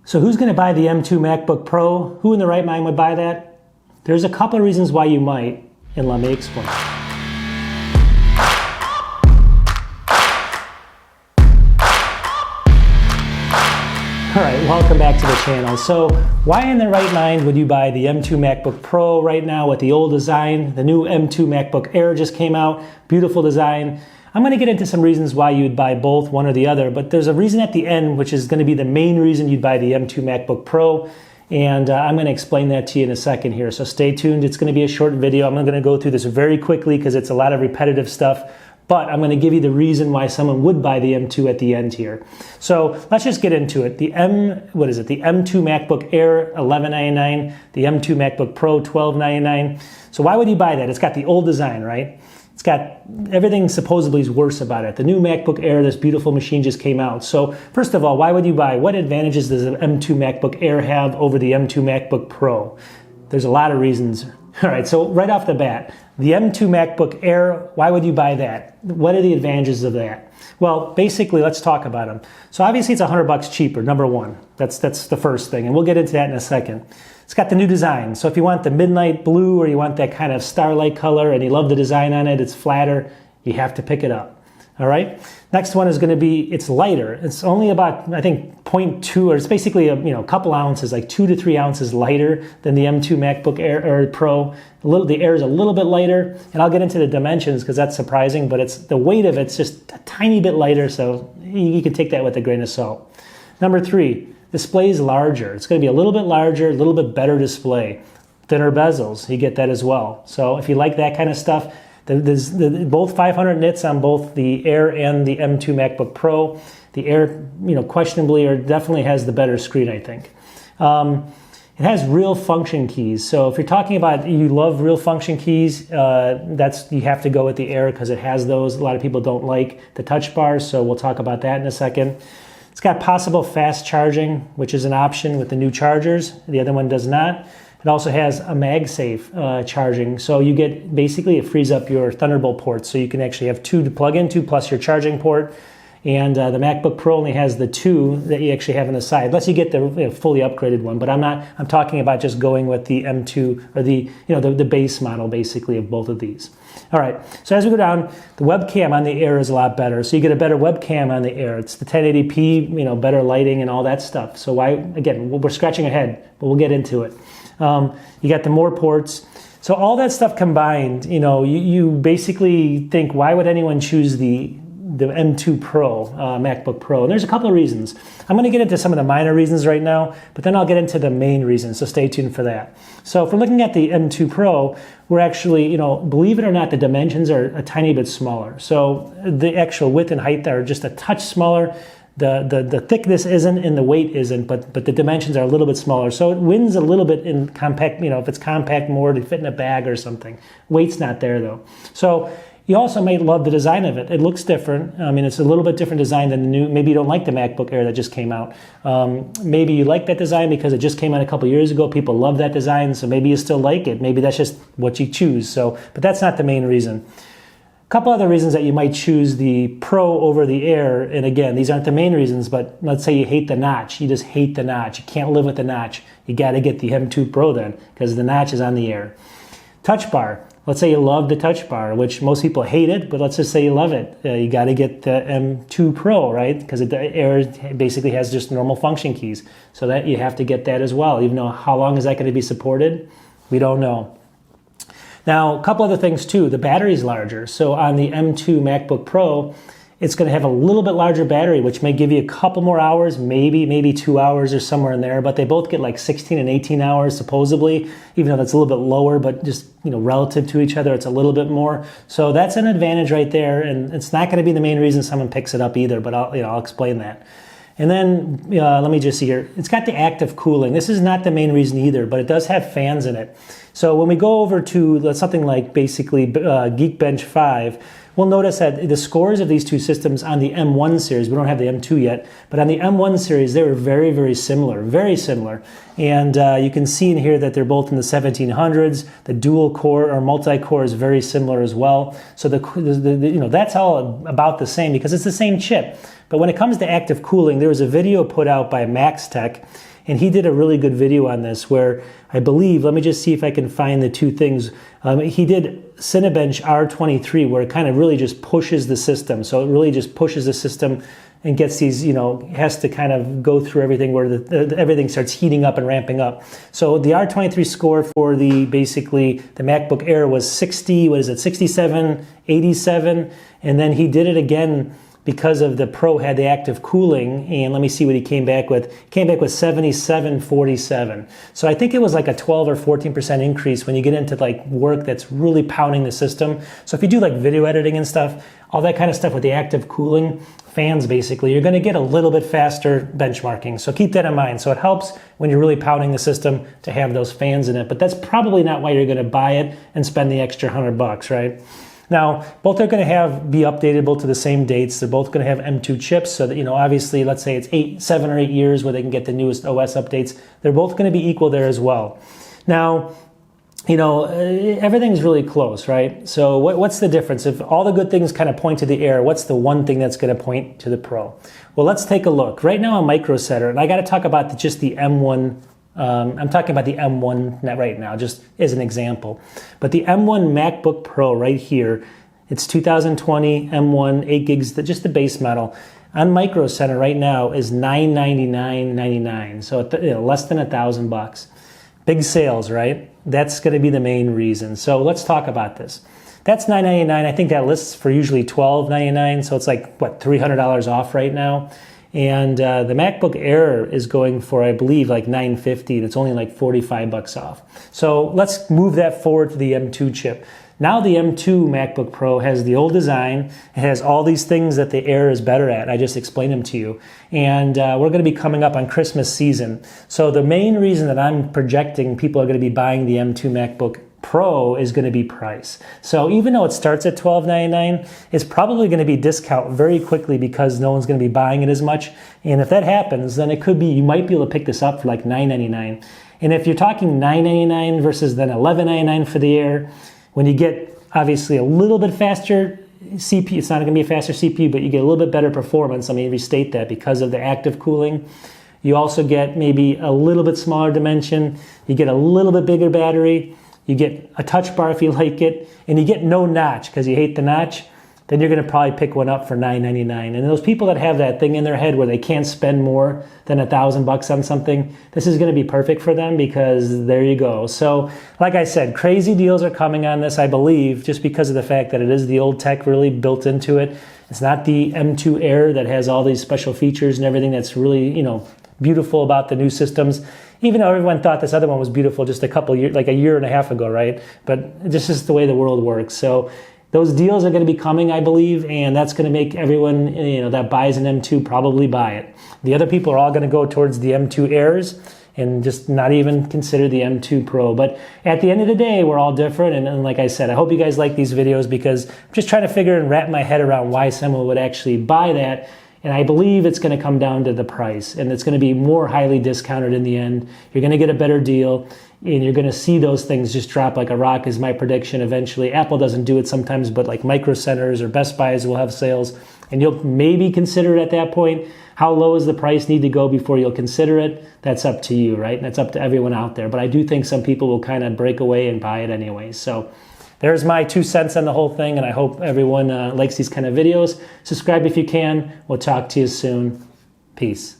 So who's going to buy the M2 MacBook Pro? Who in their right mind would buy that? There's a couple of reasons why you might, and let me explain. Alright, welcome back to the channel. So why in the right mind would you buy the M2 MacBook Pro right now with the old design? The new M2 MacBook Air just came out, beautiful design. I'm going to get into some reasons why you'd buy both, one or the other, but there's a reason at the end which is going to be the main reason you'd buy the M2 MacBook Pro, and I'm going to explain that to you in a second here, so stay tuned. It's going to be a short video. I'm going to go through this very quickly because it's a lot of repetitive stuff, but I'm going to give you the reason why someone would buy the M2 at the end here. So let's just get into it. The M2 MacBook Air, $1199, the M2 MacBook Pro, $1299. So why would you buy that? It's got the old design, right? It's got everything supposedly is worse about it. The new MacBook Air, this beautiful machine just came out. So first of all, why would you buy? What advantages does the M2 MacBook Air have over the M2 MacBook Pro? There's a lot of reasons. All right, so right off the bat, the M2 MacBook Air, why would you buy that? What are the advantages of that? Well, basically, let's talk about them. So obviously it's $100 cheaper, number one. That's the first thing, and we'll get into that in a second. It's got the new design. So if you want the midnight blue or you want that kind of starlight color and you love the design on it, it's flatter, you have to pick it up. All right. Next one is going to be, it's lighter. It's only about, I think, 0.2, or it's basically a couple ounces, like 2 to 3 ounces lighter than the M2 MacBook Air or Pro. The Air is a little bit lighter, and I'll get into the dimensions because that's surprising, but it's the weight of it's just a tiny bit lighter, so you can take that with a grain of salt. Number 3, display is larger. It's going to be a little bit larger, a little bit better display. Thinner bezels, you get that as well. So if you like that kind of stuff, there's both 500 nits on both the Air and the M2 MacBook Pro. The Air, questionably or definitely has the better screen, I think. It has real function keys. So if you're talking about you love real function keys, you have to go with the Air because it has those. A lot of people don't like the touch bars, so we'll talk about that in a second. It's got possible fast charging, which is an option with the new chargers. The other one does not. It also has a MagSafe charging, so you get, basically it frees up your Thunderbolt ports, so you can actually have 2 to plug into plus your charging port. And the MacBook Pro only has the 2 that you actually have on the side, unless you get the fully upgraded one. But I'm talking about just going with the M2 or the base model basically of both of these. All right, so as we go down, the webcam on the Air is a lot better. So you get a better webcam on the Air. It's the 1080p, better lighting and all that stuff. So why, again, we're scratching ahead, but we'll get into it. You got the more ports. So all that stuff combined, you basically think, why would anyone choose the M2 Pro, MacBook Pro? And there's a couple of reasons. I'm going to get into some of the minor reasons right now, but then I'll get into the main reasons, so stay tuned for that. So if we're looking at the M2 Pro, we're actually, believe it or not, the dimensions are a tiny bit smaller. So the actual width and height are just a touch smaller. The thickness isn't and the weight isn't, but the dimensions are a little bit smaller. So it wins a little bit in compact, if it's compact more to fit in a bag or something. Weight's not there though. So you also may love the design of it. It looks different. I mean, it's a little bit different design than the new. Maybe you don't like the MacBook Air that just came out. Maybe you like that design because it just came out a couple years ago. People love that design, so maybe you still like it. Maybe that's just what you choose. So, but that's not the main reason. A couple other reasons that you might choose the Pro over the Air, and again, these aren't the main reasons, but let's say you hate the notch. You just hate the notch. You can't live with the notch. You got to get the M2 Pro then, because the notch is on the Air. Touch bar. Let's say you love the touch bar, which most people hate it, but let's just say you love it. You got to get the M2 Pro, right? Because the Air basically has just normal function keys. So that you have to get that as well. Even though how long is that going to be supported? We don't know. Now, a couple other things too. The battery's larger. So on the M2 MacBook Pro, it's going to have a little bit larger battery, which may give you a couple more hours, maybe 2 hours or somewhere in there. But they both get like 16 and 18 hours supposedly, even though that's a little bit lower, but just relative to each other, it's a little bit more. So that's an advantage right there, and it's not going to be the main reason someone picks it up either. But I'll explain that. And then let me just see here. It's got the active cooling. This is not the main reason either, but it does have fans in it. So when we go over to something like basically Geekbench 5, we'll notice that the scores of these two systems on the M1 series, we don't have the M2 yet, but on the M1 series, they were very, very similar, very similar. And you can see in here that they're both in the 1700s. The dual core or multi-core is very similar as well. So that's all about the same because it's the same chip. But when it comes to active cooling, there was a video put out by Max Tech, and he did a really good video on this where I believe, let me just see if I can find the two things. He did Cinebench R23, where it kind of really just pushes the system. So it really just pushes the system and gets these, has to kind of go through everything where everything starts heating up and ramping up. So the R23 score for basically the MacBook Air was 67, 87, and then he did it again because of the Pro had the active cooling, and let me see what he came back with. He came back with 77.47. So I think it was like a 12 or 14% increase when you get into like work that's really pounding the system. So if you do like video editing and stuff, all that kind of stuff with the active cooling, fans basically, you're gonna get a little bit faster benchmarking. So keep that in mind. So it helps when you're really pounding the system to have those fans in it, but that's probably not why you're gonna buy it and spend the extra $100, right? Now, both are going to be updatable to the same dates. They're both going to have M2 chips, so that, obviously, let's say it's 7 or 8 years where they can get the newest OS updates. They're both going to be equal there as well. Now, everything's really close, right? So what's the difference? If all the good things kind of point to the Air, what's the one thing that's going to point to the Pro? Well, let's take a look. Right now on Micro Center, and I got to talk about just the M1. I'm talking about the M1 right now, just as an example. But the M1 MacBook Pro right here, it's 2020 M1, 8 gigs, just the base model. On Micro Center right now is $999.99, so less than $1,000. Big sales, right? That's going to be the main reason. So let's talk about this. That's $999. I think that lists for usually $1299, so it's like, what, $300 off right now? And the MacBook Air is going for, I believe, like $950, and it's only like $45 off. So let's move that forward to the M2 chip. Now the M2 MacBook Pro has the old design. It has all these things that the Air is better at. I just explained them to you. And we're going to be coming up on Christmas season. So the main reason that I'm projecting people are going to be buying the M2 MacBook Pro is going to be price. So even though it starts at $1299, it's probably going to be discount very quickly because no one's going to be buying it as much. And if that happens, then it could be, you might be able to pick this up for like $999. And if you're talking $999 versus then $1199 for the Air, when you get obviously a little bit faster CPU, it's not going to be a faster CPU, but you get a little bit better performance. Let me restate that because of the active cooling. You also get maybe a little bit smaller dimension. You get a little bit bigger battery. You get a touch bar if you like it, and you get no notch because you hate the notch, then you're going to probably pick one up for $999. And those people that have that thing in their head where they can't spend more than $1,000 on something, this is going to be perfect for them because there you go. So like I said, crazy deals are coming on this, I believe, just because of the fact that it is the old tech really built into it. It's not the M2 Air that has all these special features and everything that's really, beautiful about the new systems. Even though everyone thought this other one was beautiful just a year and a half ago, right? But this is the way the world works. So those deals are going to be coming, I believe, and that's going to make everyone, that buys an M2 probably buy it. The other people are all going to go towards the M2 Airs and just not even consider the M2 Pro. But at the end of the day, we're all different. And like I said, I hope you guys like these videos because I'm just trying to figure and wrap my head around why someone would actually buy that. And I believe it's going to come down to the price, and it's going to be more highly discounted in the end. You're going to get a better deal, and you're going to see those things just drop like a rock is my prediction eventually. Apple doesn't do it sometimes, but like Micro Centers or Best Buys will have sales, and you'll maybe consider it at that point. How low does the price need to go before you'll consider it? That's up to you, right? And that's up to everyone out there. But I do think some people will kind of break away and buy it anyways. So there's my 2 cents on the whole thing, and I hope everyone likes these kind of videos. Subscribe if you can. We'll talk to you soon. Peace.